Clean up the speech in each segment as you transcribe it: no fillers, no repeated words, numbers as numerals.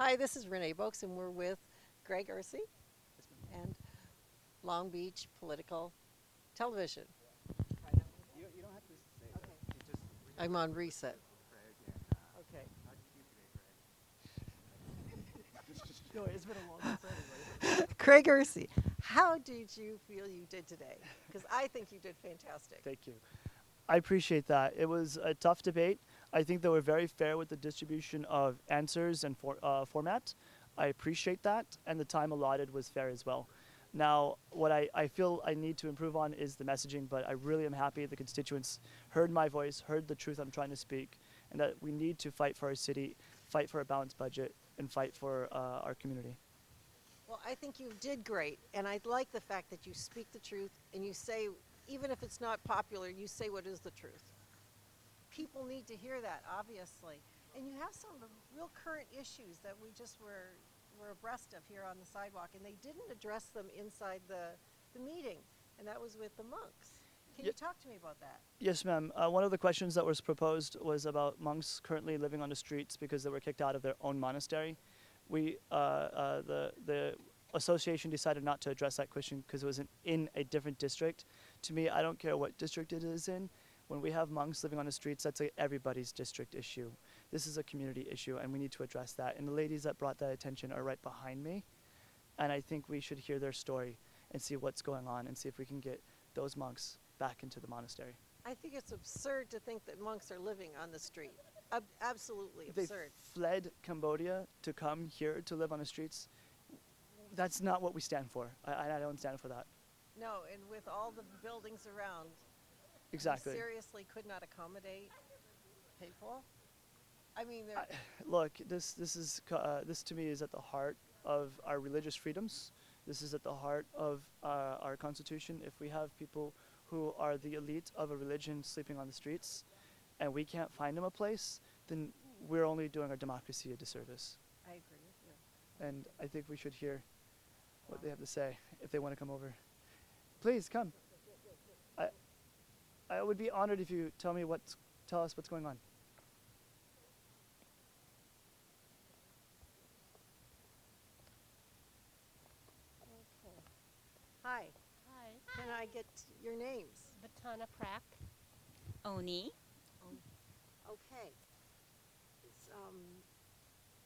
Hi, this is Renee Boaks, and we're with Greg Ursuy and Long Beach Political Television. You don't have to say that. Okay. You just I'm on reset. Greg and Okay. how did you do today, Greg? No, it's been a long time anyway. Greg Ursuy, how did you feel you did today? Because I think you did fantastic. Thank you. I appreciate that. It was a tough debate. I think they were very fair with the distribution of answers and format. I appreciate that, and the time allotted was fair as well. Now, what I feel I need to improve on is the messaging, but I really am happy the constituents heard my voice, heard the truth I'm trying to speak, and that we need to fight for our city, fight for a balanced budget, and fight for our community. Well, I think you did great, and I like the fact that you speak the truth and you say, even if it's not popular, you say what is the truth. People need to hear that, obviously. And you have some real current issues that we just were abreast of here on the sidewalk, and they didn't address them inside the meeting, and that was with the monks. Can you talk to me about that? Yes, ma'am. One of the questions that was proposed was about monks currently living on the streets because they were kicked out of their own monastery. The association decided not to address that question because it was in a different district. To me, I don't care what district it is in. When we have monks living on the streets, that's everybody's district issue. This is a community issue, and we need to address that. And the ladies that brought that attention are right behind me, and I think we should hear their story and see what's going on and see if we can get those monks back into the monastery. I think it's absurd to think that monks are living on the street. Absolutely They absurd. fled Cambodia to come here to live on the streets. That's not what we stand for. I don't stand for that. No, and with all the buildings around, Exactly. you seriously could not accommodate people. I mean, Look, this to me is at the heart of our religious freedoms. This is at the heart of our Constitution. If we have people who are the elite of a religion sleeping on the streets, and we can't find them a place, then we're only doing our democracy a disservice. I agree with you. And I think we should hear what they have to say if they want to come over. Please come. I would be honored if you tell us what's going on. Okay. Hi. Hi, Can I get your names? Batana Prak. Oni. Okay.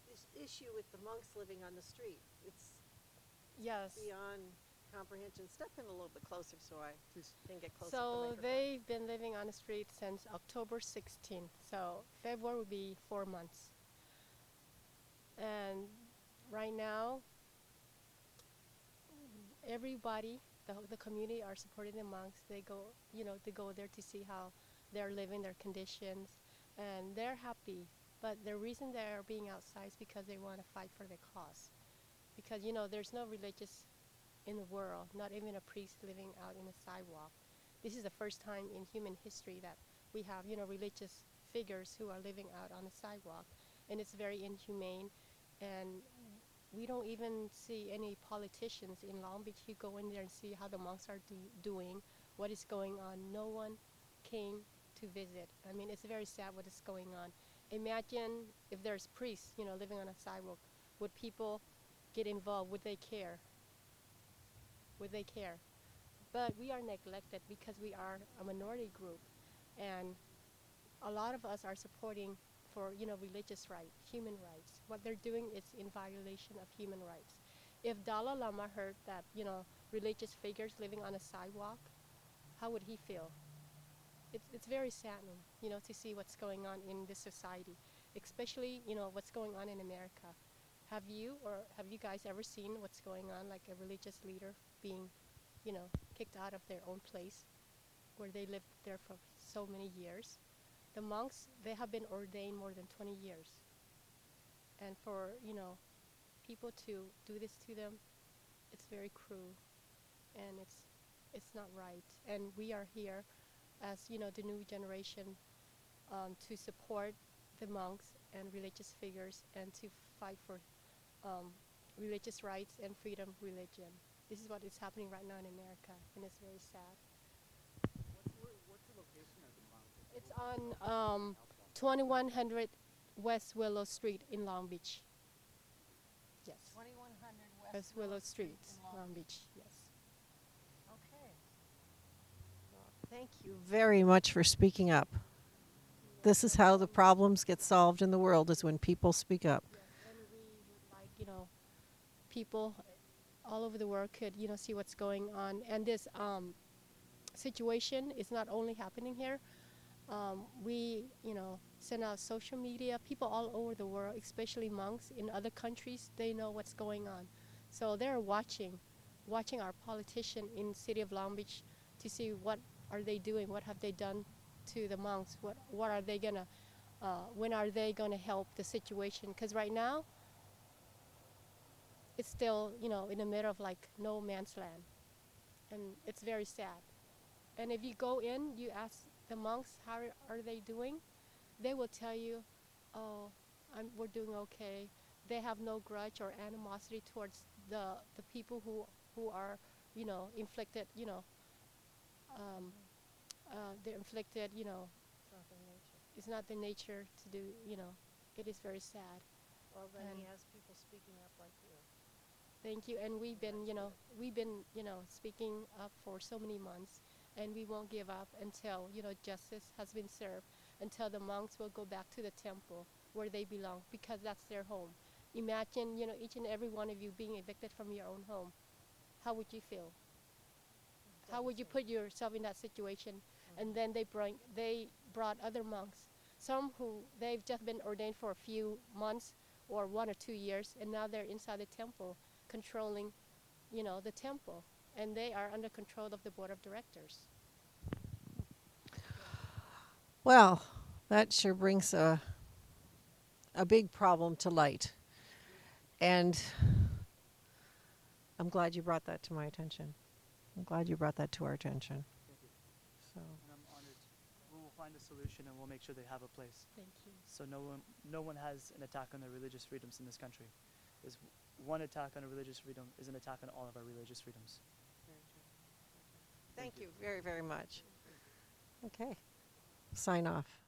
This issue with the monks living on the street, it's Yes. beyond comprehension. Step in a little bit closer so I can get closer to the So microphone. they've been living on the street since October 16th. So February will be 4 months. And right now, everybody, the community are supporting the monks. They go there to see how they're living, their conditions, and they're happy. But the reason they're being outside is because they want to fight for their cause. Because, there's no religious in the world, not even a priest living out in the sidewalk. This is the first time in human history that we have, religious figures who are living out on the sidewalk. And it's very inhumane. And we don't even see any politicians in Long Beach. You go in there and see how the monks are doing, what is going on. No one came to visit. I mean, it's very sad what is going on. Imagine if there's priests, living on a sidewalk. Would people get involved? Would they care? Would they care? But we are neglected because we are a minority group, and a lot of us are supporting for religious rights, human rights. What they're doing is in violation of human rights. If Dalai Lama heard that religious figures living on a sidewalk, how would he feel? It's very saddening, to see what's going on in this society, especially what's going on in America. Have you guys ever seen what's going on, like a religious leader being, kicked out of their own place where they lived there for so many years? The monks, they have been ordained more than 20 years. And for, people to do this to them, it's very cruel, and it's not right. And we are here as, the new generation, to support the monks and religious figures and to fight for religious rights and freedom of religion. This is what is happening right now in America, and it's very sad. What's the location of the monk? It's on 2100 West Willow Street in Long Beach. Yes. 2100 West Willow Street, Long Beach. Yes. Okay. Well, thank you very much for speaking up. This is how the problems get solved in the world, is when people speak up. Yes, and we would like, people all over the world could, see what's going on. And this situation is not only happening here. We, send out social media. People all over the world, especially monks in other countries, they know what's going on. So they're watching our politician in city of Long Beach to see what are they doing, what have they done to the monks, what are they gonna, when are they gonna help the situation? Because right now, it's still, in the middle of like no man's land, and it's very sad. And if you go in, you ask the monks how are they doing, they will tell you, oh, we're doing okay. They have no grudge or animosity towards the people who are, inflicted, they're inflicted, it's not the nature to do, it is very sad. Well, then And he has people speaking up like you. Thank you, and we've been, speaking up for so many months, and we won't give up until, justice has been served, until the monks will go back to the temple where they belong, because that's their home. Imagine, each and every one of you being evicted from your own home. How would you feel? How would you put yourself in that situation? And then they brought other monks, some who they've just been ordained for a few months or 1 or 2 years, and now they're inside the temple controlling, the temple, and they are under control of the board of directors. Well, that sure brings a big problem to light. And I'm glad you brought that to my attention. I'm glad you brought that to our attention. Thank you. So, And I'm honored. We will find a solution and we'll make sure they have a place. Thank you. So no one has an attack on their religious freedoms in this country. Is one attack on a religious freedom is an attack on all of our religious freedoms. thank you very, very much. Okay. Sign off.